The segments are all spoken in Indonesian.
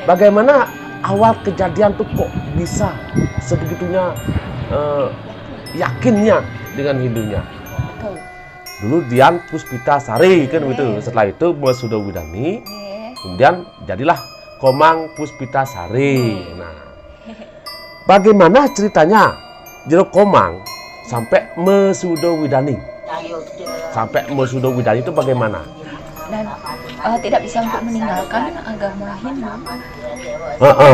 bagaimana awal kejadian tuh kok bisa sebegitunya yakinnya dengan Hindunya? Dulu Dian Puspitasari kan gitu. Setelah itu Masuda Widani, kemudian jadilah Komang Puspitasari. Nah, bagaimana ceritanya Jero Komang sampai Masuda Widani? Sampai Masuda Widani itu bagaimana? Dan tidak bisa untuk meninggalkan agama Hindu.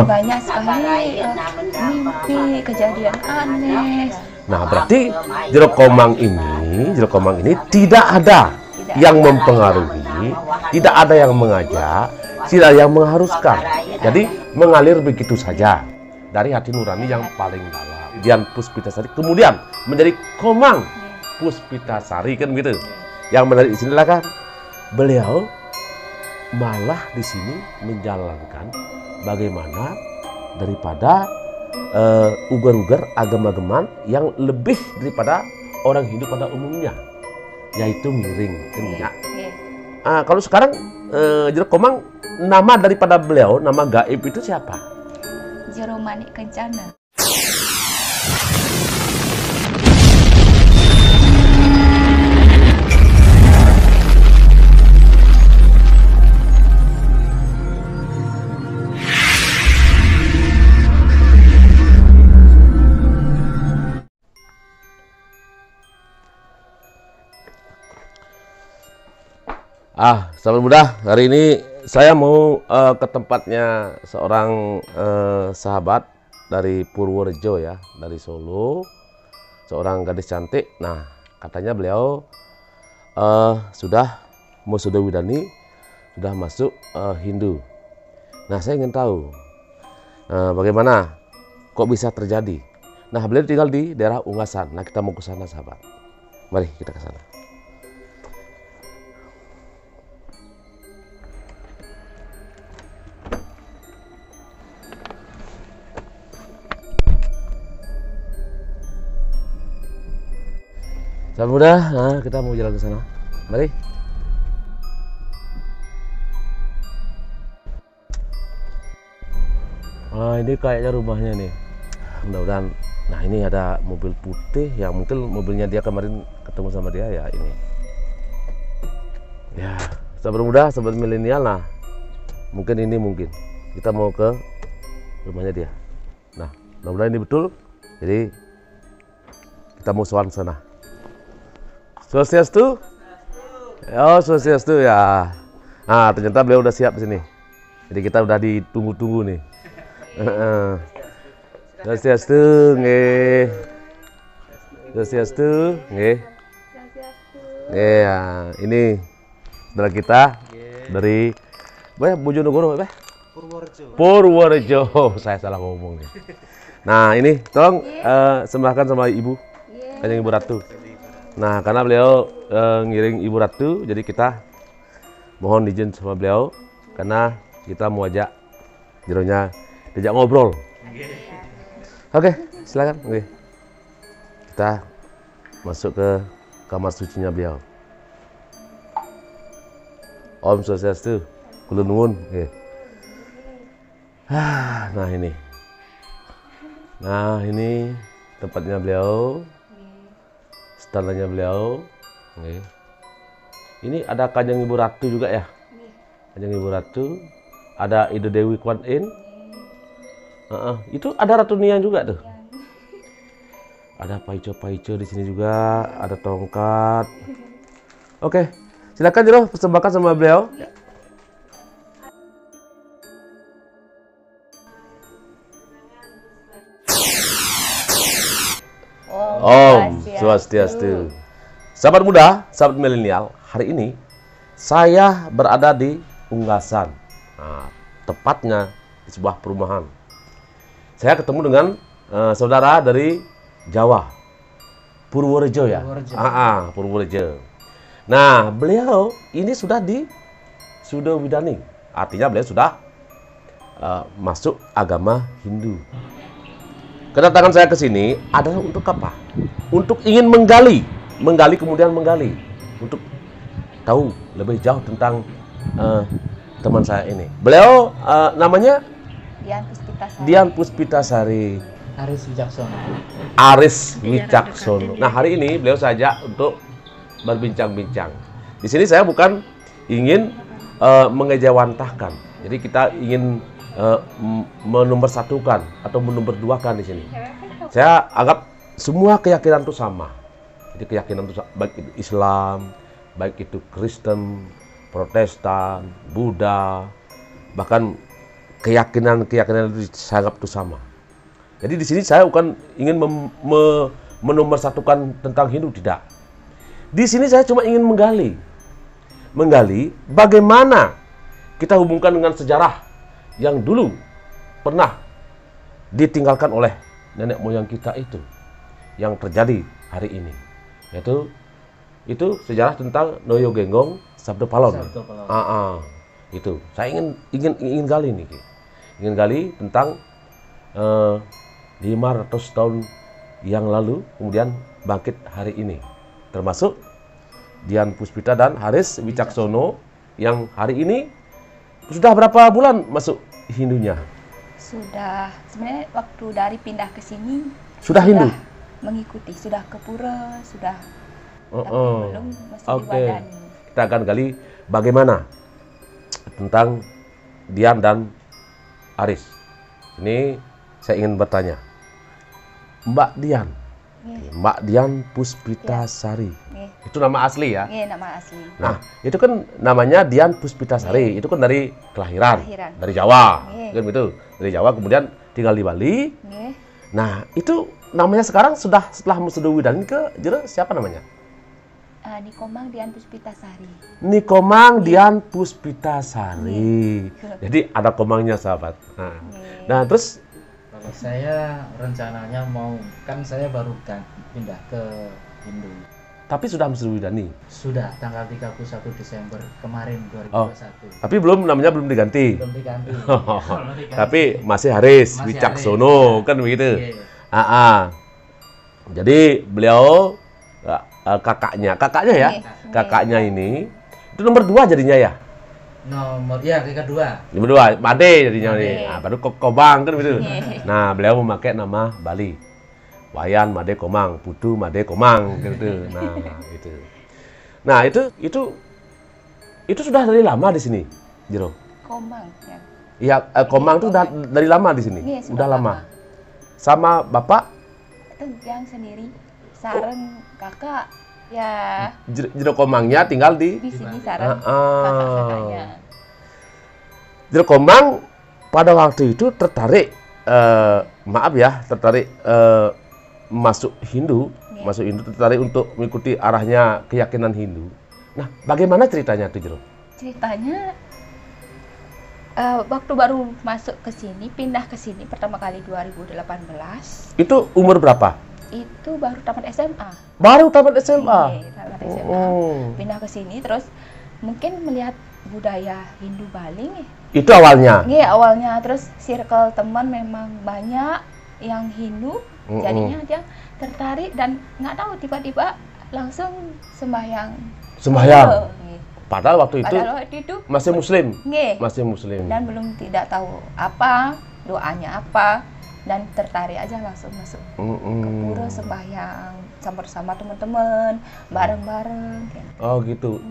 Banyak sekali mimpi, kejadian aneh. Nah, berarti Jero Komang ini tidak ada yang mempengaruhi, tidak ada yang mengajak, tidak ada yang mengharuskan. Jadi mengalir begitu saja dari hati nurani yang paling dalam. Dian Puspitasari kemudian menjadi Komang Puspitasari kan gitu. Yang menarik di sini adalah kan beliau malah di sini menjalankan bagaimana daripada ugar-ugar agama-agaman yang lebih daripada orang Hindu pada umumnya, yaitu ngiring kan ya. Kalau sekarang Jero Komang, nama daripada beliau, nama gaib itu siapa? Jero Manik Kencana. Sahabat muda, hari ini saya mau ke tempatnya seorang sahabat dari Purworejo ya, dari Solo, seorang gadis cantik. Nah, katanya beliau sudah Masuda Widani, sudah masuk Hindu. Nah, saya ingin tahu bagaimana kok bisa terjadi. Nah, beliau tinggal di daerah Ungasan. Nah, kita mau ke sana sahabat. Mari kita ke sana. Sahabat muda, nah kita mau jalan ke sana. Mari. Ini kayaknya rumahnya nih. Mudah-mudahan. Nah, ini ada mobil putih yang mungkin mobilnya dia kemarin ketemu sama dia ya ini. Ya, sahabat muda, sahabat milenial, nah mungkin kita mau ke rumahnya dia. Nah, mudah-mudahan ini betul. Jadi kita mau sowan sana. Swastiastu? Oh, Swastiastu ya. Nah, ternyata beliau udah siap di sini. Jadi kita udah ditunggu-tunggu nih. Swastiastu, nggih. Swastiastu, nggih. Ya, ini saudara kita dari Bojonegoro, Purworejo. Saya salah ngomong nih. Nah, ini tolong sembahkan sama Ibu, Kanjeng Ibu Ratu. Nah, karena beliau ngiring Ibu Ratu, jadi kita mohon izin sama beliau karena kita mau ajak Jeronya diajak ngobrol. Oke, silakan. Oke. Kita masuk ke kamar sucinya beliau. Om Swastiastu, kula nuwun. Oke. Nah ini tempatnya beliau. Tanahnya beliau. Okay. Ini ada Kanjeng Ibu Ratu juga ya. Kanjeng Ibu Ratu. Ada Ibu Dewi Kwan In. Itu ada Ratu Nian juga tuh. Ada paico-paico di sini juga. Ada tongkat. Oke, silakan Jero persembahkan sama beliau. Om Swastiastu. Sahabat muda, sahabat milenial, hari ini saya berada di Ungasan. Nah, tepatnya di sebuah perumahan. Saya ketemu dengan saudara dari Jawa, Purworejo ya. Purworejo. Nah, beliau ini sudah di Suda Widani. Artinya beliau sudah masuk agama Hindu. Kedatangan saya ke sini adalah untuk apa? Untuk ingin menggali kemudian menggali, untuk tahu lebih jauh tentang teman saya ini. Beliau namanya Dian Puspitasari. Dian Puspitasari. Aris Wicaksono. Aris Wicaksono. Nah, hari ini beliau saja untuk berbincang-bincang. Di sini saya bukan ingin mengejawantahkan. Jadi kita ingin menomorsatukan atau menomorduakan di sini. Saya anggap semua keyakinan itu sama. Jadi keyakinan itu baik itu Islam, baik itu Kristen, Protestan, Buddha, bahkan keyakinan itu saya anggap itu sama. Jadi di sini saya bukan ingin menomorsatukan tentang Hindu, tidak. Di sini saya cuma ingin menggali bagaimana kita hubungkan dengan sejarah yang dulu pernah ditinggalkan oleh nenek moyang kita itu, yang terjadi hari ini, yaitu itu sejarah tentang Noyo Genggong Sabdo Palon. Itu saya ingin gali nih, ingin gali tentang 500 tahun yang lalu kemudian bangkit hari ini, termasuk Dian Puspita dan Aris Wicaksono yang hari ini sudah berapa bulan masuk Hindunya? Sudah, sebenarnya waktu dari pindah ke sini sudah Hindu? Mengikuti, sudah ke pura, sudah tapi belum masih diwadani. Kita akan gali bagaimana tentang Dian dan Aris. Ini saya ingin bertanya, Mbak Dian, Mbak Dian Puspitasari, itu nama asli ya? Iya, nama asli. Nah, itu kan namanya Dian Puspitasari, itu kan dari kelahiran. Dari Jawa, kan gitu, dari Jawa kemudian tinggal di Bali. Nah, itu namanya sekarang sudah setelah Widani ke Jero siapa namanya? Nikomang Dian Puspitasari. Nikomang Dian Puspitasari. Jadi ada komangnya, sahabat. Nah, terus kalau saya rencananya saya baru pindah ke Hindu. Tapi sudah Widani. Sudah tanggal 31 Desember kemarin 2021. Tapi namanya belum diganti. Belum diganti. Tapi masih Aris Wicaksono, kan begitu. Jadi beliau kakaknya ya, kakaknya ini itu nomor 2 jadinya ya. Kedua. Nomor 2, Made jadinya nih. Nah, baru Komang kan begitu. Nah, beliau memakai nama Bali. Wayan Made Komang, Putu Made Komang gitu. Nah, itu. Nah, itu sudah dari lama di sini, Jero. Komang ya. Iya, Komang itu dari lama di sini. Udah lama. Sama Bapak? Itu yang sendiri. Sareng kakak ya. Jero Komangnya tinggal di sini sareng kakak-kakaknya. Jero Komang pada waktu itu tertarik masuk Hindu, tertarik untuk mengikuti arahnya keyakinan Hindu. Nah, bagaimana ceritanya tuh, Jero? Ceritanya waktu baru masuk ke sini, pindah ke sini pertama kali 2018. Itu umur berapa? Itu baru tamat SMA. Baru tamat SMA. Tamat SMA. Pindah ke sini terus mungkin melihat budaya Hindu Bali nih. Itu awalnya. Iya, awalnya terus circle teman memang banyak yang Hindu. Jadinya dia tertarik dan nggak tahu tiba-tiba langsung sembahyang. Padahal waktu itu masih Muslim. Masih Muslim. Dan belum tidak tahu apa doanya apa. Dan tertarik aja langsung masuk ke pura sembahyang sama teman-teman bareng-bareng. Oh gitu.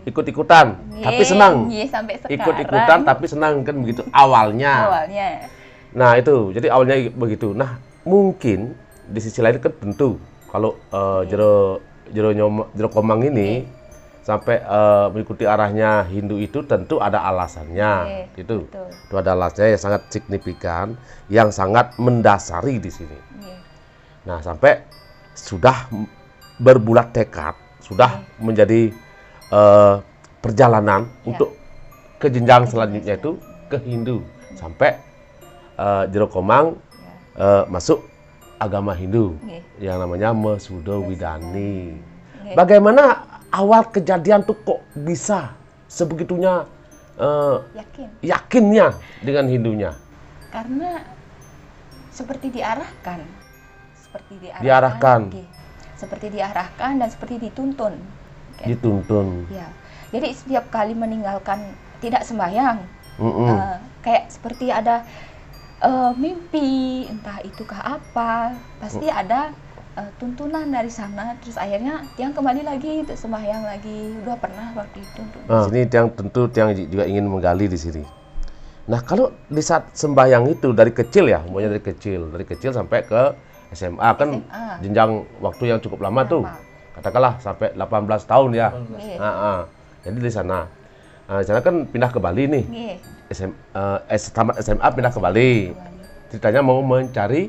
Ikut-ikutan, tapi senang. Sampai sekarang. Ikut-ikutan tapi senang kan begitu awalnya. Nah itu, jadi awalnya begitu. Nah mungkin di sisi lain kan tentu kalau Jero Komang ini sampai mengikuti arahnya Hindu itu tentu ada alasannya. Itu ada alasannya yang sangat signifikan, yang sangat mendasari di sini. Nah sampai sudah berbulat tekad, sudah menjadi perjalanan untuk ke jenjang selanjutnya itu ke Hindu, sampai Jero Komang masuk agama Hindu yang namanya Mesudo Widani. Bagaimana awal kejadian tuh kok bisa sebegitunya yakinnya dengan Hindunya? Karena seperti diarahkan. Seperti diarahkan dan seperti dituntun. Dituntun. Ya. Jadi setiap kali meninggalkan tidak sembahyang, kayak seperti ada mimpi, entah itukah apa, pasti ada tuntunan dari sana. Terus akhirnya Tiang kembali lagi untuk sembahyang lagi. Udah pernah waktu itu. Sini Tiang tentu Tiang juga ingin menggali di sini. Nah, kalau di saat sembahyang itu dari kecil ya, umumnya dari kecil sampai ke SMA kan jenjang waktu yang cukup lama tuh. Katakanlah sampai 18 tahun ya. Jadi di sana. Di sana kan pindah ke Bali nih. Tamat SMA pindah ke Bali. Ceritanya mau mencari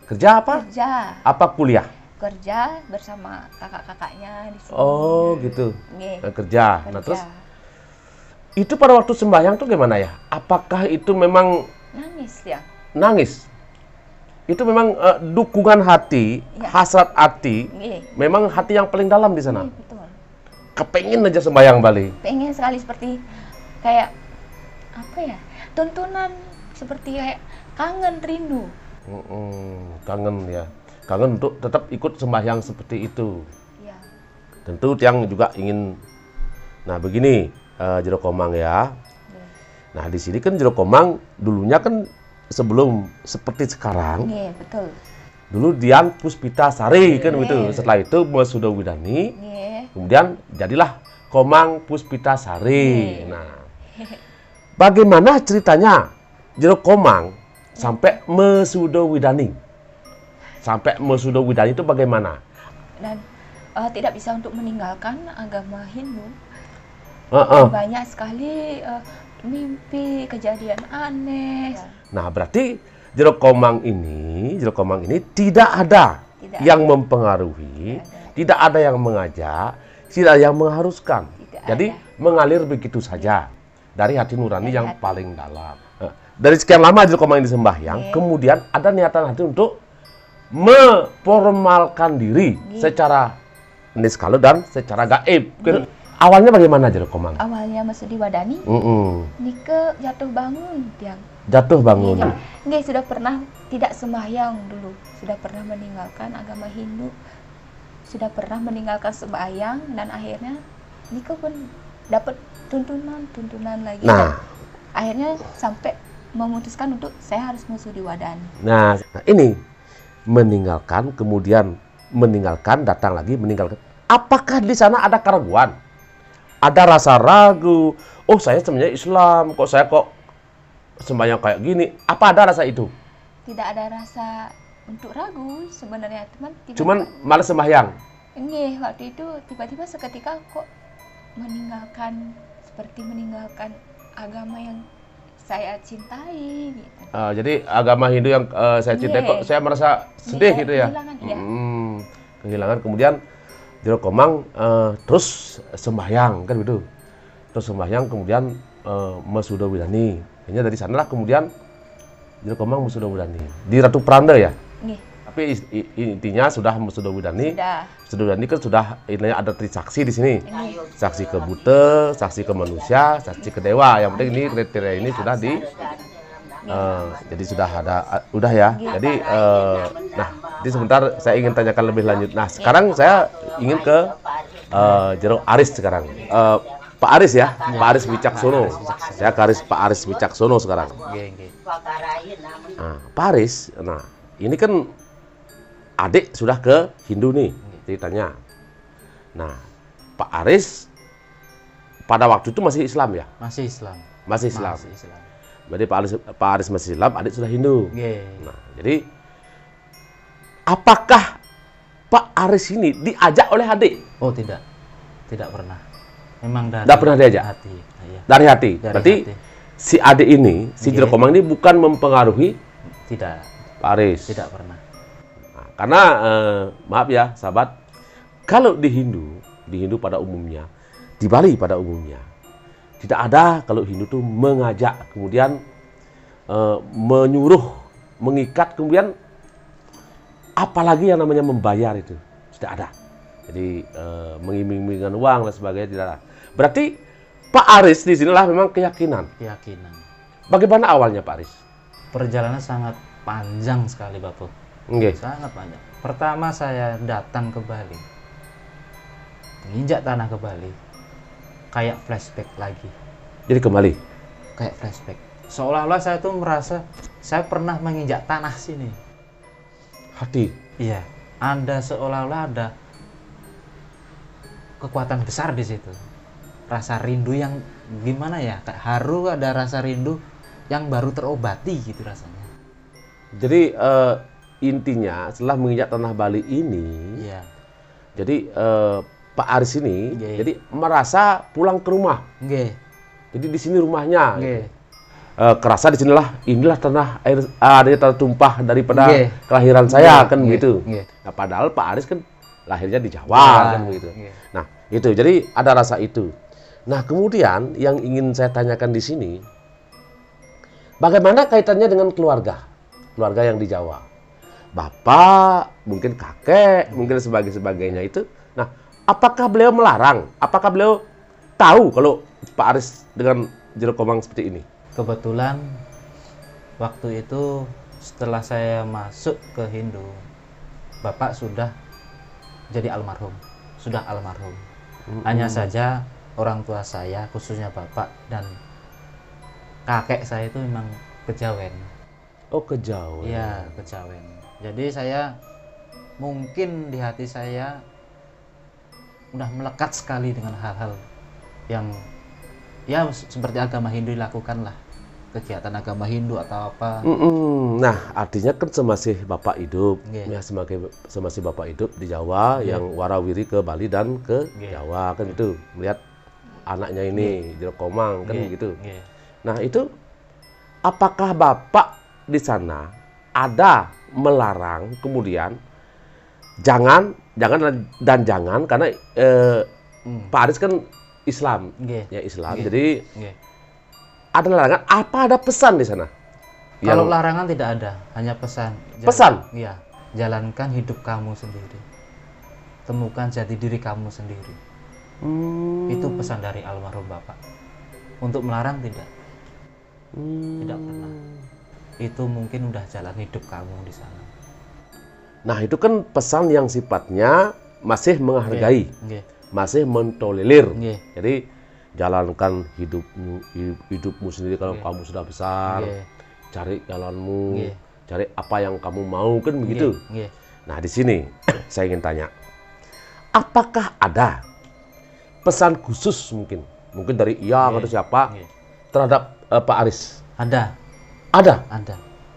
kerja apa? Kerja. Apa kuliah? Kerja bersama kakak-kakaknya di sini. Oh, gitu. Kerja. Nah, terus Kerja. itu pada waktu sembahyang tuh gimana ya? Apakah itu memang Nangis ya? nangis? Itu memang dukungan hati, Ya. hasrat hati, memang hati yang paling dalam di sana. Betul. Kepengen aja sembahyang Bali. Pengen sekali seperti kayak apa ya? Tuntunan seperti kayak kangen, rindu. Kangen ya. Kangen untuk tetap ikut sembahyang seperti itu. Ya. Tentu Tiang juga ingin. Nah, begini Jero Komang ya. Nah, di sini kan Jero Komang dulunya kan sebelum seperti sekarang. Iya, betul. Dulu Dian Puspita Sari kan begitu. Setelah itu Masuda Widani. Kemudian jadilah Komang Puspita Sari. Nah, bagaimana ceritanya Jero Komang sampai Masuda Widani? Sampai Masuda Widani itu bagaimana? Dan tidak bisa untuk meninggalkan agama Hindu. Banyak sekali mimpi, kejadian aneh. Nah, berarti Jero Komang ini tidak ada yang mempengaruhi, tidak ada yang mengajak, tidak ada yang mengharuskan. Jadi mengalir begitu saja dari hati nurani yang paling dalam. Dari sekian lama Jero Komang ini sembahyang, kemudian ada niatan hati untuk memformalkan diri secara niskala dan secara gaib. Awalnya bagaimana Jero Komang? Awalnya masuk di Wadani, Nike jatuh bangun Tiang. Jatuh bangun. Nggih, sudah pernah tidak sembahyang dulu, sudah pernah meninggalkan agama Hindu, sudah pernah meninggalkan sembahyang, dan akhirnya Nike pun dapat tuntunan lagi. Nah, akhirnya sampai memutuskan untuk saya harus musuh di Wadani. Nah, ini meninggalkan, kemudian meninggalkan, datang lagi, meninggalkan. Apakah di sana ada keraguan? Ada rasa ragu? Oh, saya sebenarnya Islam, kok saya sembahyang kayak gini? Apa ada rasa itu? Tidak ada rasa untuk ragu sebenarnya, teman. Cuman malas sembahyang. Nggih, waktu itu tiba-tiba seketika kok seperti meninggalkan agama yang saya cintai gitu. Jadi agama Hindu yang saya cintai kok saya merasa sedih gitu ya. Kehilangan, ya. Kehilangan. Kemudian Jero Komang terus sembahyang kan gitu. Terus sembahyang kemudian Masuda Widani. Hanya dari sanalah kemudian Jero Komang Masuda Widani di Ratu Pranda ya. Tapi intinya sudah Masuda Widani. Masuda Widani kan sudah intinya ada trisaksi di sini. Saksi ke buta, saksi ke manusia, saksi ke dewa. Yang penting ini kriteria ini sudah jadi sudah ada, udah ya. Jadi nah, jadi sebentar saya ingin tanyakan lebih lanjut. Nah, sekarang saya ingin ke Jero Aris sekarang. Pak Aris ya, Pak Aris Wicaksono. Saya ke Pak Aris Wicaksono sekarang. Nah, Pak Aris, nah ini kan adik sudah ke Hindu nih ceritanya. Nah, Pak Aris pada waktu itu masih Islam ya? Masih Islam. Masih Islam. Berarti Pak Aris masih Islam, adik sudah Hindu. Nah, jadi apakah Pak Aris ini diajak oleh adik? Oh, tidak. Tidak pernah. Memang dari Tidak pernah diajak? hati. Ya. Dari hati. Berarti hati. Si adik ini, si Jero Komang ini bukan mempengaruhi Tidak. Pak Aris. Tidak pernah. Nah, karena maaf ya, sahabat, kalau di Hindu pada umumnya, di Bali pada umumnya, tidak ada kalau Hindu itu mengajak, kemudian menyuruh, mengikat, kemudian apalagi yang namanya membayar itu tidak ada. Jadi mengiming-imingkan uang dan sebagainya tidak ada. Berarti Pak Aris di sinilah memang keyakinan. Keyakinan. Bagaimana awalnya Pak Aris? Perjalanan sangat panjang sekali, Bapak. Sangat panjang. Pertama saya datang ke Bali, menginjak tanah ke Bali, kayak flashback lagi. Jadi kembali? Kayak flashback. Seolah-olah saya tuh merasa saya pernah menginjak tanah sini. Hati. Iya, ada seolah-olah ada kekuatan besar di situ. Rasa rindu yang gimana ya? Kayak haru, ada rasa rindu yang baru terobati gitu rasanya. Jadi intinya setelah menginjak tanah Bali ini, Iya. jadi Pak Aris ini Nggih. jadi merasa pulang ke rumah. Nggih. Jadi di sini rumahnya. Nggih. Kerasa di sinilah inilah tanah air adanya tanah tumpah daripada Nggih. kelahiran saya Nggih. kan Nggih. begitu. Nggih. Nah, padahal Pak Aris kan lahirnya di Jawa Jawa. kan begitu. Nggih. Nah, itu jadi ada rasa itu. Nah, kemudian yang ingin saya tanyakan di sini, bagaimana kaitannya dengan keluarga? Keluarga yang di Jawa. Bapak, mungkin kakek, mungkin sebagainya itu. Nah, apakah beliau melarang? Apakah beliau tahu kalau Pak Aris dengan Jero Komang seperti ini? Kebetulan waktu itu setelah saya masuk ke Hindu, Bapak sudah jadi almarhum, sudah almarhum. Hanya saja orang tua saya, khususnya Bapak dan kakek saya itu memang kejawen. Oh, Kejawen. Iya, kejawen. Jadi saya mungkin di hati saya udah melekat sekali dengan hal-hal yang ya seperti agama Hindu dilakukan lah, kegiatan agama Hindu atau apa. Nah, artinya kan semasih Bapak hidup, Nggih. ya semasih Bapak hidup di Jawa, Nggih. yang warawiri ke Bali dan ke Nggih. Jawa kan itu, melihat anaknya ini Jero Komang kan Nggih, begitu. nggih. Nah, itu apakah Bapak di sana ada melarang kemudian jangan karena Pak Aris kan Islam, Nggih. ya Islam. Nggih. Jadi Nggih. ada larangan, apa ada pesan di sana? Kalau Yang- larangan tidak ada, hanya pesan. Pesan? Iya, jalankan hidup kamu sendiri. Temukan jati diri kamu sendiri. Itu pesan dari almarhum Bapak. Untuk melarang tidak. Tidak pernah. Itu mungkin udah jalan hidup kamu di sana. Nah, itu kan pesan yang sifatnya masih menghargai, Nggih. masih mentolerir. Nggih. Jadi jalankan hidupmu sendiri kalau Nggih. kamu sudah besar. Nggih. Cari jalanmu, Nggih. cari apa yang kamu mau kan begitu. Nggih. Nah, di sini saya ingin tanya, apakah ada pesan khusus mungkin dari Iyang Nggih. atau siapa Nggih. terhadap Pak Aris? Ada. Ada.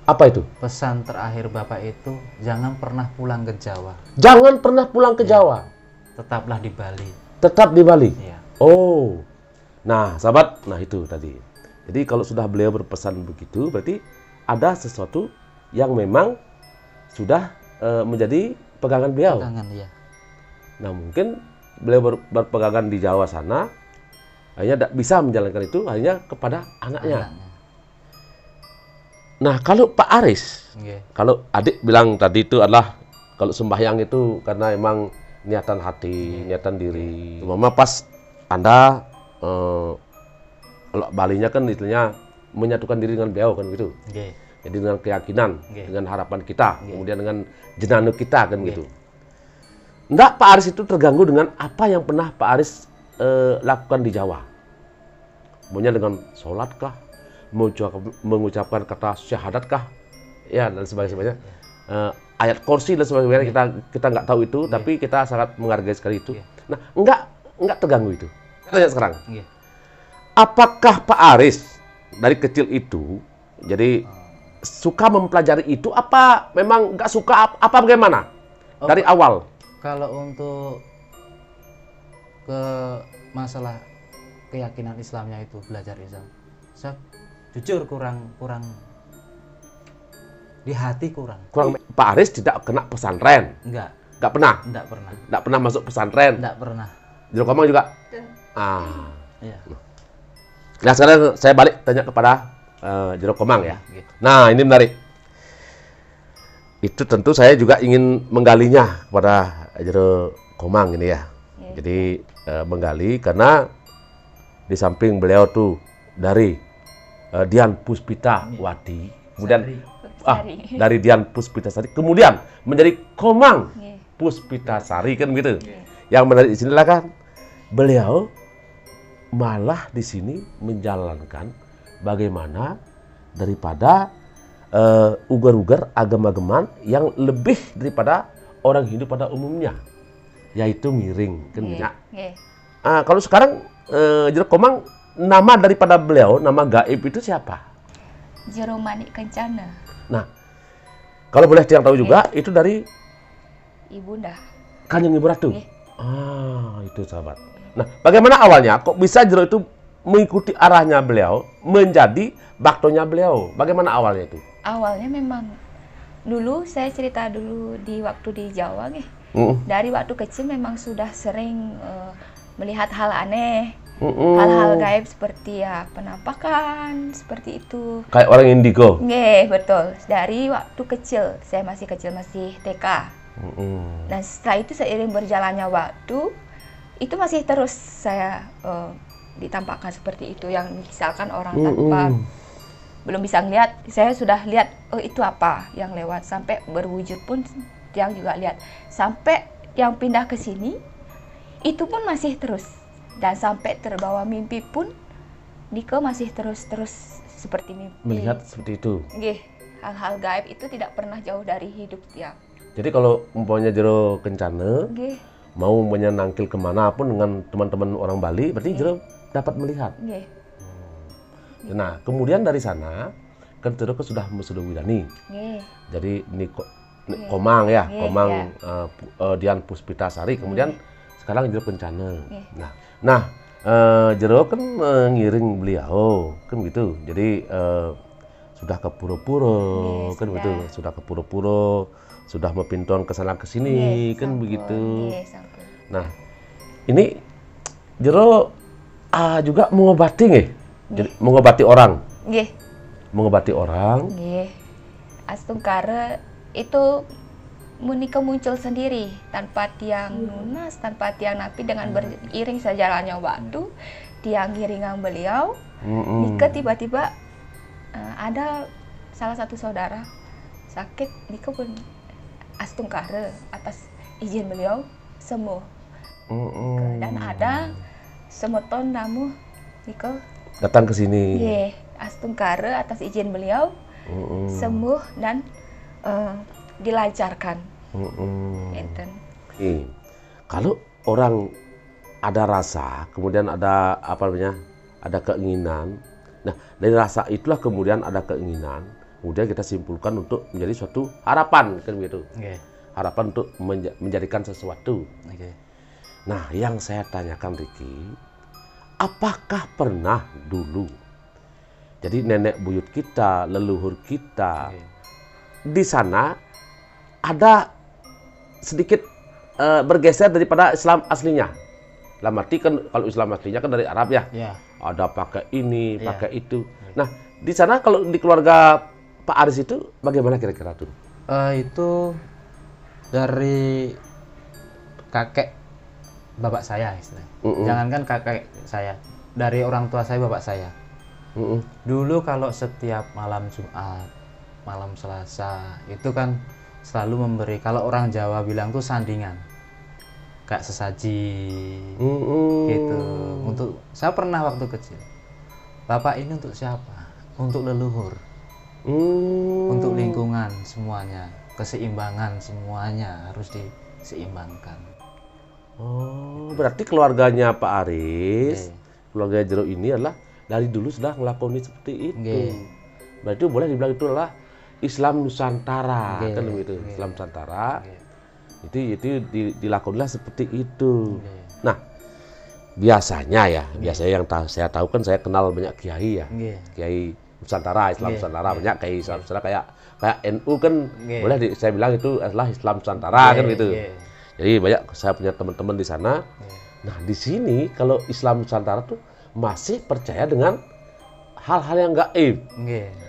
Apa itu? Pesan terakhir Bapak itu jangan pernah pulang ke Jawa. Jangan pernah pulang ke Jawa, Tetaplah di Bali. tetap di Bali. Iya. Oh, nah sahabat, nah itu tadi. Jadi kalau sudah beliau berpesan begitu, berarti ada sesuatu yang memang sudah menjadi pegangan beliau. Pegangan ya. Nah mungkin beliau berpegangan di Jawa sana, hanya tidak bisa menjalankan itu hanya kepada anaknya. Anaknya. Nah kalau Pak Aris, Nggih. kalau adik bilang tadi itu adalah kalau sembahyang itu karena emang niatan hati, niatan diri. Mama pas Anda kalau Balinya kan istilahnya menyatukan diri dengan beliau kan gitu. Nggih. Jadi dengan keyakinan, Nggih. dengan harapan kita, Nggih. kemudian dengan jenanu kita kan Nggih. gitu. Enggak Pak Aris itu terganggu dengan apa yang pernah Pak Aris lakukan di Jawa. Maunya dengan sholat kah? Mengucapkan kata syahadat kah? Ya dan sebagainya. Ayat kursi dan sebagainya kita nggak tahu itu, tapi kita sangat menghargai sekali itu. Nggih. Nah enggak terganggu itu. Tanya sekarang. Nggih. Apakah Pak Aris dari kecil itu jadi suka mempelajari itu apa memang nggak suka apa bagaimana Oh. dari awal? Kalau untuk ke masalah keyakinan Islamnya itu belajar Islam, saya jujur kurang di hati kurang. Pak Aris tidak kena pesantren, Enggak nggak pernah masuk pesantren. enggak pernah. Jero Komang juga. Iya. Nah sekarang saya balik tanya kepada Jero Komang ya. Gitu. Nah ini menarik. Itu tentu saya juga ingin menggalinya kepada Jero Komang ini ya. Jadi menggali karena di samping beliau tuh dari Dian Puspita Wati, kemudian dari Dian Puspita Sari, kemudian menjadi Komang Puspita Sari kan begitu. Yang menarik di sinilah kan beliau malah di sini menjalankan bagaimana daripada ugar-ugar agama-agamaan yang lebih daripada orang Hindu pada umumnya, yaitu ngiring kan banyak. Kalau sekarang Jero Komang, nama daripada beliau, nama gaib itu siapa? Jero Manik Kencana. Nah, kalau boleh yang tahu juga itu dari Ibunda. Kanjeng Ibu Ratu. Itu sahabat. Nah, bagaimana awalnya kok bisa Jero itu mengikuti arahnya beliau menjadi baktonya beliau? Bagaimana awalnya itu? Awalnya memang dulu saya cerita dulu di waktu di Jawa nih. Dari waktu kecil memang sudah sering melihat hal aneh, hal-hal gaib seperti ya penampakan seperti itu. Kayak orang indigo. Nggih, betul. Dari waktu kecil, saya masih kecil, masih TK. Dan setelah itu seiring berjalannya waktu, itu masih terus saya ditampakkan seperti itu, yang misalkan orang tanpa belum bisa ngeliat, saya sudah lihat itu apa yang lewat, sampai berwujud pun yang juga lihat, sampai yang pindah ke sini itu pun masih terus, dan sampai terbawa mimpi pun Nike masih terus seperti mimpi. Melihat seperti itu. Nggih, hal-hal gaib itu tidak pernah jauh dari hidup dia. Jadi kalau umpamanya Jero Kencana mau menyenangkil kemanapun dengan teman-teman orang Bali, berarti Jero dapat melihat. Nah, kemudian dari sana kan Jero sudah Widani. Jadi Komang ya, Komang Dian Puspitasari. Kemudian sekarang Jero Kencana. Nah, Jero kan ngiring beliau kan gitu. Jadi sudah ke pura-pura kan begitu, sudah ke pura-pura, sudah mepinton ke sana ke sini kan begitu. Nah, ini Jero juga mengobati nggih? Jadi mengobati orang. Mengobati orang. Astungkara itu menika muncul sendiri tanpa tiang lunas, tanpa tiang napi, dengan beriring sejalannya waktu, tiang ngiringan beliau. Nika tiba-tiba ada salah satu saudara sakit, Nika pun astungkara atas izin beliau sembuh. Dan ada semeton namu Nika datang ke sini. Astungkara atas izin beliau sembuh dan dilancarkan. Kalau orang ada rasa, kemudian ada apa namanya, ada keinginan. Nah, dari rasa itulah kemudian ada keinginan. Kemudian kita simpulkan untuk menjadi suatu harapan kan begitu. Harapan untuk menjadikan sesuatu. Nah, yang saya tanyakan Riki, apakah pernah dulu, jadi nenek buyut kita, leluhur kita, di sana ada sedikit bergeser daripada Islam aslinya? Dalam arti kan kalau Islam aslinya kan dari Arab ya, ada pakai ini, pakai itu. Nah, di sana kalau di keluarga Pak Aris itu bagaimana kira-kira tuh? Itu dari kakek bapak saya istilahnya. Jangankan kakek saya, dari orang tua saya, bapak saya. Dulu kalau setiap malam Jumat, malam Selasa, itu kan selalu memberi, kalau orang Jawa bilang tuh sandingan, kayak sesaji gitu. Untuk saya pernah waktu kecil, bapak ini untuk siapa? Untuk leluhur, untuk lingkungan semuanya, keseimbangan semuanya harus diseimbangkan. Berarti keluarganya Pak Aris, keluarga Jero ini adalah dari dulu sudah ngelakoni seperti itu. Berarti boleh dibilang itu adalah Islam Nusantara, kan begitu. Islam Nusantara. Itu dilakonilah seperti itu. Nah, biasanya yang saya tahu kan, saya kenal banyak kiai ya. Kiai Nusantara, Islam Nusantara, banyak kiai Islam Nusantara, kayak NU kan boleh saya bilang itu adalah Islam Nusantara kan gitu. Jadi banyak saya punya teman-teman di sana. Nah, di sini kalau Islam Nusantara tuh masih percaya dengan hal-hal yang gaib.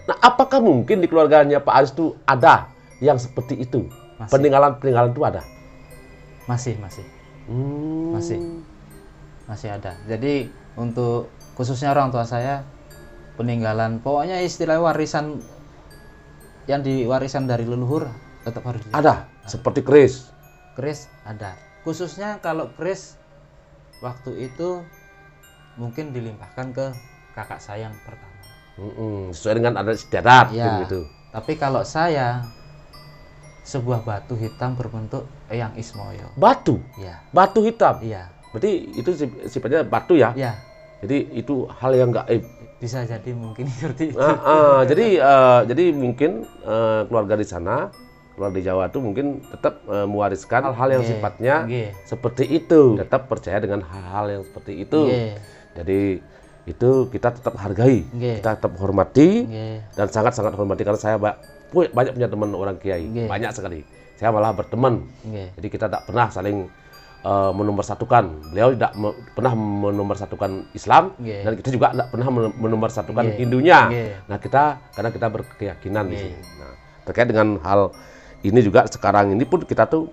Nah, apakah mungkin di keluarganya Pak Aris itu ada yang seperti itu? Peninggalan itu ada? Masih ada. Jadi untuk khususnya orang tua saya, peninggalan, pokoknya istilah warisan yang diwarisan dari leluhur tetap harus ada. Seperti keris ada. Khususnya kalau keris waktu itu mungkin dilimpahkan ke kakak saya yang pertama. Sesuai dengan adat istiadat gitu. Tapi kalau saya sebuah batu hitam berbentuk Eyang Ismoyo. Batu, Ya, batu hitam. iya, Berarti itu sifatnya batu ya. ya. Jadi itu hal yang gaib. Bisa jadi mungkin seperti itu. Jadi mungkin keluarga di sana, keluarga di Jawa itu mungkin tetap mewariskan hal-hal yang Nggih, sifatnya nggih. seperti itu. Tetap percaya dengan hal-hal yang seperti itu. Nggih, Jadi itu kita tetap hargai, Nggih. kita tetap hormati nggih. dan sangat-sangat hormati karena saya banyak punya teman orang kiai, Nggih. banyak sekali. Saya malah berteman. Nggih. Jadi kita tak pernah saling menomorsatukan. Beliau tidak pernah menomorsatukan Islam Nggih. dan kita juga tidak pernah menomorsatukan Nggih. Hindunya. Nggih. Nah karena kita berkeyakinan di Nggih. sini. Nah, terkait dengan hal ini juga sekarang ini pun kita tuh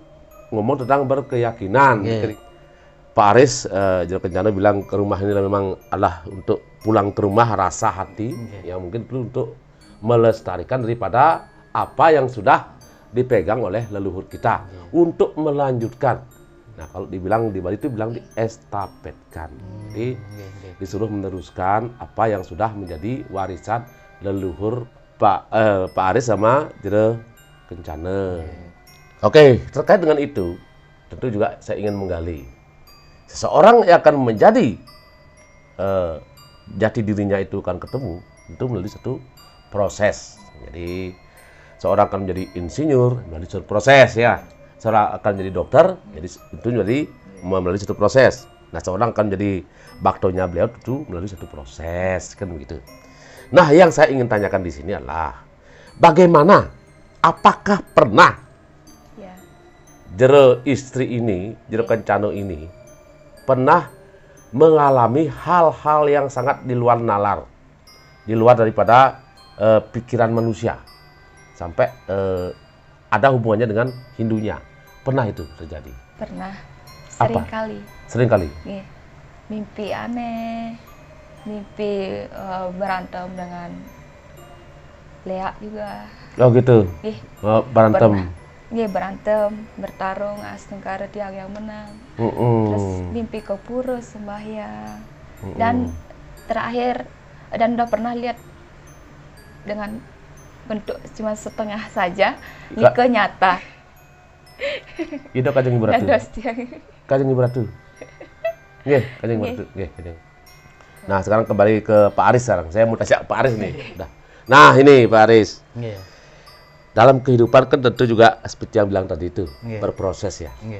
ngomong tentang berkeyakinan. Nggih. Pak Aris Jero Kencana bilang ke rumah ini memang adalah untuk pulang ke rumah rasa hati Nggih. yang mungkin perlu untuk melestarikan daripada apa yang sudah dipegang oleh leluhur kita untuk melanjutkan. Nah, kalau dibilang di Bali itu bilang diestafetkan. Jadi Nggih, nggih. disuruh meneruskan apa yang sudah menjadi warisan leluhur Pak Aris sama Jero Kencana. Oke, terkait dengan itu tentu juga saya ingin menggali. Seseorang yang akan menjadi jati dirinya itu akan ketemu itu melalui satu proses. Jadi seorang akan menjadi insinyur melalui satu proses ya. Seorang akan menjadi dokter, jadi itu melalui satu proses. Nah, seorang akan menjadi baktonya beliau itu melalui satu proses kan begitu. Nah, yang saya ingin tanyakan di sini adalah bagaimana? Apakah pernah Ya. Jero istri ini, Jero Kencana ini pernah mengalami hal-hal yang sangat di luar nalar, di luar daripada pikiran manusia, sampai ada hubungannya dengan Hindunya. Pernah itu terjadi? Pernah. Apa? Sering kali. Sering kali. Nggih. Mimpi aneh, mimpi berantem dengan Lea juga. Oh gitu. Nggih. Berantem. Pernah. Nggih, berantem, bertarung, astengkara tiang yang menang. Terus mimpi ke pura sembahyang. Dan terakhir, dan udah pernah lihat dengan bentuk cuma setengah saja, nikah nyata. Itu kajeng beratu. Dados tiang. Kajeng beratu. Nggih, kajeng beratu. Nggih, kajeng. Nah, sekarang kembali ke Pak Aris sekarang. Saya mau tanya Pak Aris nih. Udah. Nah, ini Pak Aris. Nggih. Dalam kehidupan kan tentu juga seperti yang bilang tadi itu, Nggih. berproses ya. Nggih.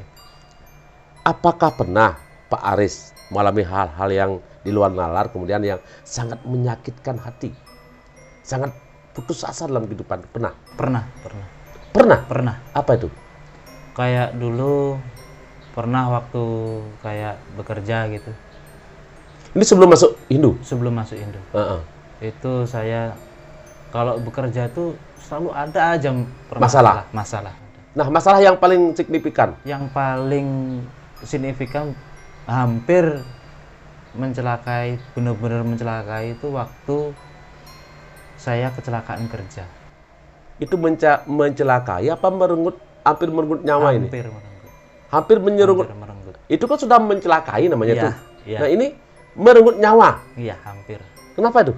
Apakah pernah Pak Aris mengalami hal-hal yang di luar nalar kemudian yang sangat menyakitkan hati? Sangat putus asa dalam kehidupan? Pernah? Pernah. Pernah? Apa itu? Kayak dulu pernah waktu kayak bekerja gitu. Ini sebelum masuk Hindu? Sebelum masuk Indo. Heeh. Itu saya kalau bekerja tuh selalu ada aja masalah. Nah, masalah yang paling signifikan? Yang paling signifikan hampir mencelakai, benar-benar mencelakai itu waktu saya kecelakaan kerja. Itu mencelakai apa hampir merenggut nyawa ini? Hampir merenggut. Hampir menyerenggut. Hampir merenggut. Itu kan sudah mencelakai namanya Iya, tuh. iya. Nah, ini merenggut nyawa. Iya, hampir. Kenapa itu?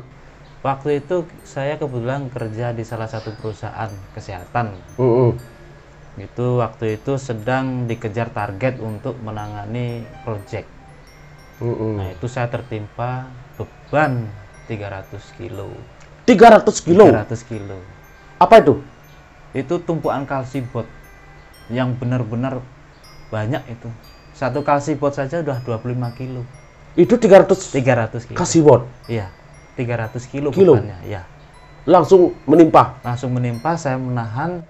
Waktu itu saya kebetulan kerja di salah satu perusahaan kesehatan. Itu waktu itu sedang dikejar target untuk menangani proyek. Nah, itu saya tertimpa beban 300 kilo. 300 kilo? 300 kilo. Apa itu? Itu tumpuan kalsibot yang benar-benar banyak itu. Satu kalsibot saja udah 25 kilo. Itu 300 kilo. kasibot? Iya, 300 kilo Kilo? bebannya. Ya. Langsung menimpa? Langsung menimpa, saya menahan,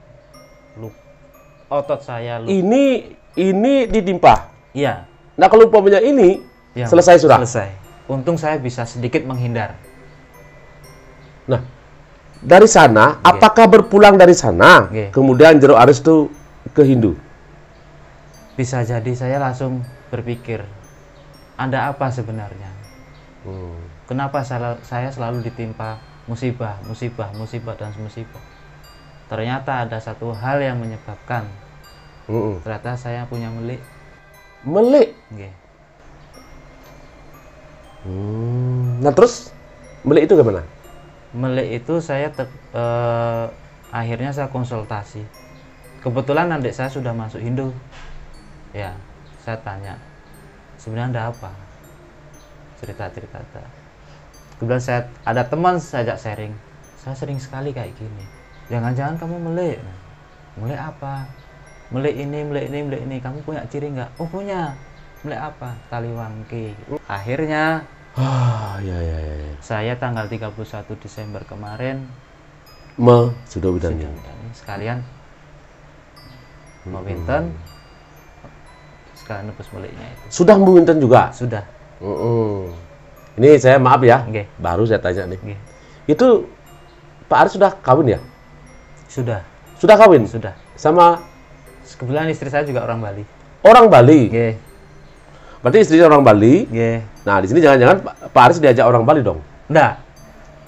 otot saya Ini ditimpa? Iya. Nah, kalau umpamanya ini Ya, selesai sudah? Selesai. Untung saya bisa sedikit menghindar. Nah, dari sana, apakah berpulang dari sana, Oke. kemudian Jero Aris itu ke Hindu? Bisa jadi saya langsung berpikir, ada apa sebenarnya? Kenapa saya selalu ditimpa musibah, dan musibah? Ternyata ada satu hal yang menyebabkan. Ternyata saya punya melik. Melik? Oke. Nah, terus melik itu gimana? Melik itu saya Akhirnya saya konsultasi. Kebetulan adik saya sudah masuk Hindu. Ya, saya tanya, sebenarnya ada apa? Cerita-cerita. Kemudian saya ada teman saya ajak sharing. Saya sering sekali kayak gini. Jangan-jangan kamu melek. Melek apa? Melek ini. Kamu punya ciri nggak? Oh punya. Melek apa? Tali wangke. Akhirnya Ya. saya tanggal 31 Desember kemarin Sudah widani. sekalian mau winten, sekalian nebus meleknya itu. Sudah mewinten juga. Sudah. Ini saya maaf ya, Nggih. baru saya tanya nih. Nggih. Itu Pak Aris sudah kawin ya? Sudah. Sudah kawin? Sudah. Sama Kebetulan istri saya juga orang Bali. orang Bali. Nggih. Berarti istrinya orang Bali. Nggih. Nah, di sini jangan-jangan Pak Aris diajak orang Bali dong? Enggak.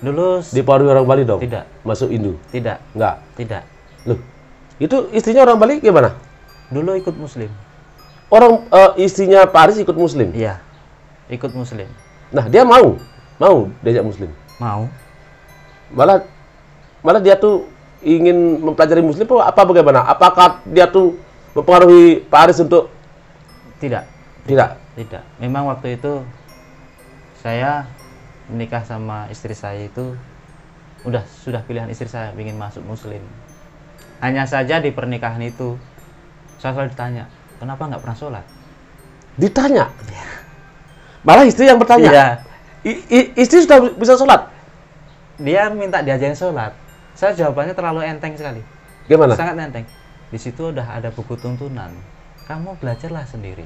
Dulu Dipengaruhi orang Bali dong? tidak. Masuk Hindu? Tidak. Enggak. Tidak. Loh, itu istrinya orang Bali gimana? Dulu ikut Muslim. Orang istrinya Pak Aris ikut Muslim? Iya. Ikut Muslim. Nah, dia mau diajak Muslim. Mau. Malah dia tuh ingin mempelajari Muslim apa bagaimana? Apakah dia tuh mempengaruhi Pak Aris untuk Tidak. tidak? Tidak. Memang waktu itu saya menikah sama istri saya itu sudah pilihan istri saya ingin masuk Muslim. Hanya saja di pernikahan itu saya selalu ditanya, kenapa nggak pernah sholat? Ditanya. Malah istri yang bertanya. Iya. Istri sudah bisa sholat. Dia minta diajarin sholat. Saya jawabannya terlalu enteng sekali. Gimana? Sangat enteng. Di situ udah ada buku tuntunan. Kamu belajarlah sendiri.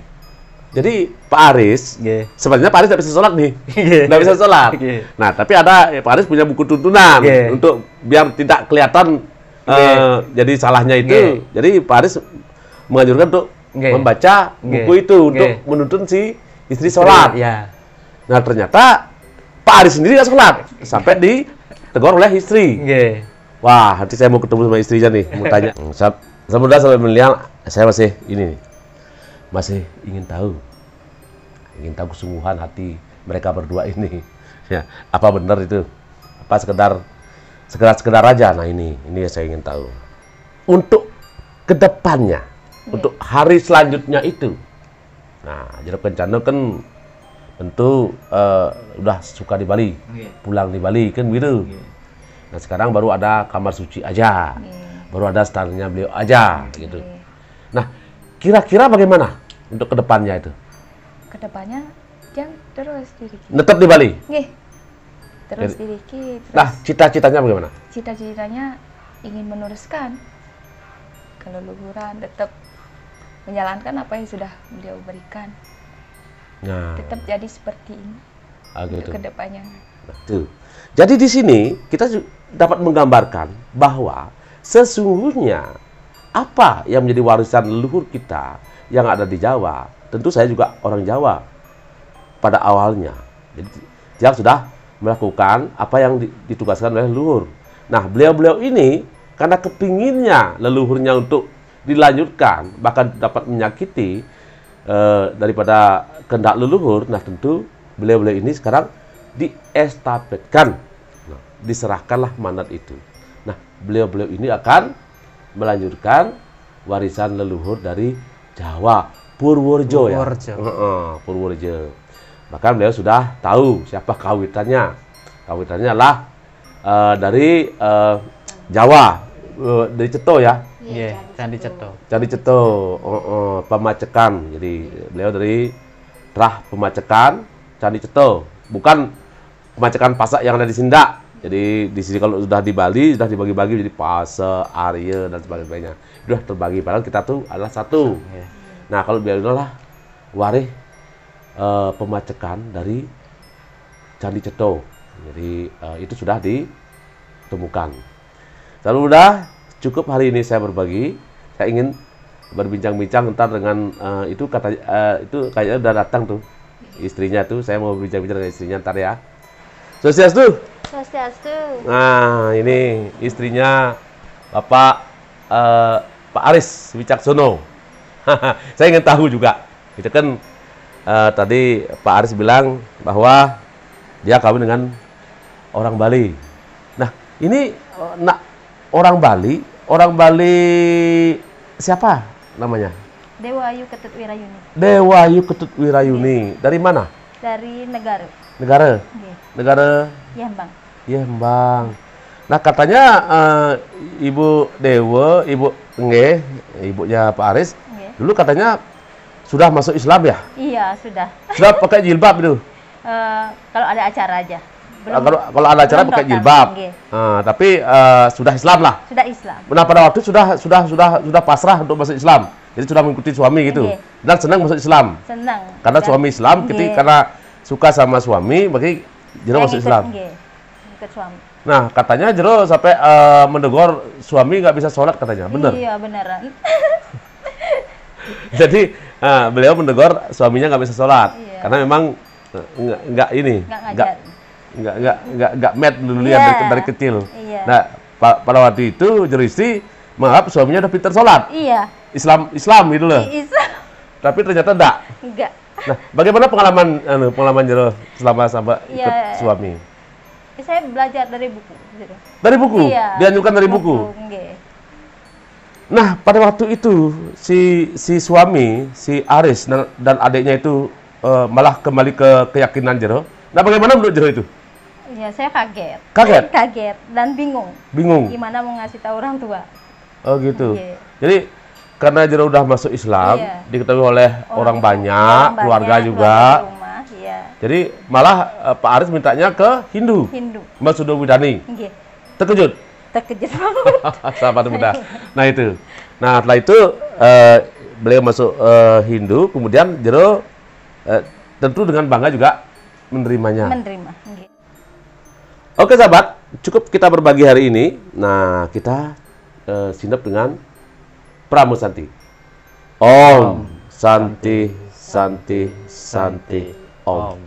Jadi Pak Aris, Nggih. sebenarnya Pak Aris tidak bisa sholat nih. Nggih. Tidak bisa sholat. Nggih. Nah, tapi ada Pak Aris punya buku tuntunan Nggih. untuk biar tidak kelihatan jadi salahnya itu. Nggih. Jadi Pak Aris menganjurkan untuk Nggih. membaca Nggih. buku itu untuk Nggih. menuntun si istri sholat. Ya. Nah, ternyata Pak Aris sendiri nggak sholat sampai ditegur oleh istri. Nggih. Wah, nanti saya mau ketemu sama istrinya nih, mau tanya. Sebenarnya sampai melihat, saya masih ini nih, masih ingin tahu kesungguhan hati mereka berdua ini. Ya, apa benar itu? Apa sekedar aja? Nah ini yang saya ingin tahu. Untuk kedepannya, untuk hari selanjutnya itu. Nah, Jeruk Kencana kan tentu udah suka di Bali, pulang di Bali kan gitu. Nah sekarang baru ada kamar suci aja, baru ada standarnya beliau aja gitu. Nah kira-kira bagaimana untuk kedepannya itu? Kedepannya jangan terus diriki. Tetap di Bali? Nggih. Terus diriki. Terus Nah cita-citanya bagaimana? cita-citanya ingin meneruskan keleluhuran, tetap menjalankan apa yang sudah beliau berikan. Nah, Tetap jadi seperti ini gitu. untuk kedepannya. Nah, tuh. Jadi di sini kita dapat menggambarkan bahwa sesungguhnya apa yang menjadi warisan leluhur kita yang ada di Jawa. Tentu saya juga orang Jawa pada awalnya. Jadi dia sudah melakukan apa yang ditugaskan oleh leluhur. Nah, beliau-beliau ini karena kepinginnya leluhurnya untuk dilanjutkan, bahkan dapat menyakiti daripada kehendak leluhur. Nah, tentu beliau-beliau ini sekarang diestafetkan, nah, diserahkanlah mandat itu. Nah, beliau-beliau ini akan melanjutkan warisan leluhur dari Jawa, Purworejo ya. Purworejo. Bahkan beliau sudah tahu siapa kawitannya. Kawitannya adalah dari Jawa, dari Ceto ya. Iya, Candi Ceto. Candi Ceto, Pemacekan. Jadi beliau dari Trah Pemacekan, Candi Ceto. Bukan Pemacekan Pasak yang ada di Sindak. Jadi di sini kalau sudah di Bali sudah dibagi-bagi jadi Pasak, Arya dan sebagainya. Sudah terbagi, padahal kita tuh adalah satu. Nah, kalau beliau adalah waris Pemacekan dari Candi Ceto. Jadi itu sudah ditemukan. Lalu udah cukup hari ini saya berbagi. Saya ingin berbincang-bincang ntar dengan itu kayaknya udah datang tuh istrinya tuh. Saya mau berbincang-bincang dengan istrinya ntar ya. Swastiastu. Swastiastu. Nah, ini istrinya Bapak Pak Aris Wicaksono. Saya ingin tahu juga. Itu kan tadi Pak Aris bilang bahwa dia kawin dengan orang Bali. Nah, ini orang Bali siapa namanya? Dewa Ayu Ketut Wirayuni. Dewa Ayu Ketut Wirayuni. Dari mana? Dari negara. Negara. Nggih. Negara Yambang. Yembang. Nah, katanya Ibu Dewa, Ibu Nge, ibunya Pak Aris, Nggih. dulu katanya sudah masuk Islam ya? Iya, sudah. Sudah pakai jilbab itu. Kalau ada acara aja. Kalau ada acara belum pakai total. jilbab. Nggih. Tapi sudah Islam lah. Sudah Islam. Nah, pada waktu sudah pasrah untuk masuk Islam. Jadi sudah mengikuti suami gitu. Nggih. Dan senang masuk Islam. Senang. Karena Dan- suami Islam, Nggih. karena suka sama suami, makanya Jero Saya masuk ngikut, Islam. nggih. Ikut suami. Nah, katanya Jero sampai menegur suami nggak bisa sholat katanya. Benar? Iya, beneran. Jadi beliau menegur suaminya nggak bisa sholat. Iya. Karena memang nggak ini. Nggak ngajar. Nggak med dulu Iya. lihat dari kecil. Iya. Nah, pada waktu itu Jero istri menganggap suaminya udah pintar sholat. Iya. Islam gitu loh. Islam. Tapi ternyata enggak. Enggak. Nah, bagaimana pengalaman Jero selama ikut Iya. suami? Saya belajar dari buku. Gitu. Dari buku? Iya. Dianjurkan dari buku? Nggih. Nah, pada waktu itu si suami, si Aris dan adiknya itu malah kembali ke keyakinan Jero. Nah, bagaimana menurut Jero itu? Ya, saya kaget. Kaget? Kaget dan bingung. Bingung? Gimana mau ngasih tahu orang tua? Oh gitu. Iya. Jadi karena Jero udah masuk Islam, Iya. diketahui oleh orang banyak, keluarga juga. keluarga di rumah, iya. Jadi malah Pak Aris mintanya ke Hindu. Hindu. Mbak Sudowidani. Nggih. Terkejut? Terkejut banget. Sahabat muda. Nah itu. Nah setelah itu beliau masuk Hindu, kemudian Jero tentu dengan bangga juga menerimanya. Menerima. Nggih. Oke sahabat, cukup kita berbagi hari ini. Nah kita sinap dengan Pramu Santi. Om Santi Santi Santi Om.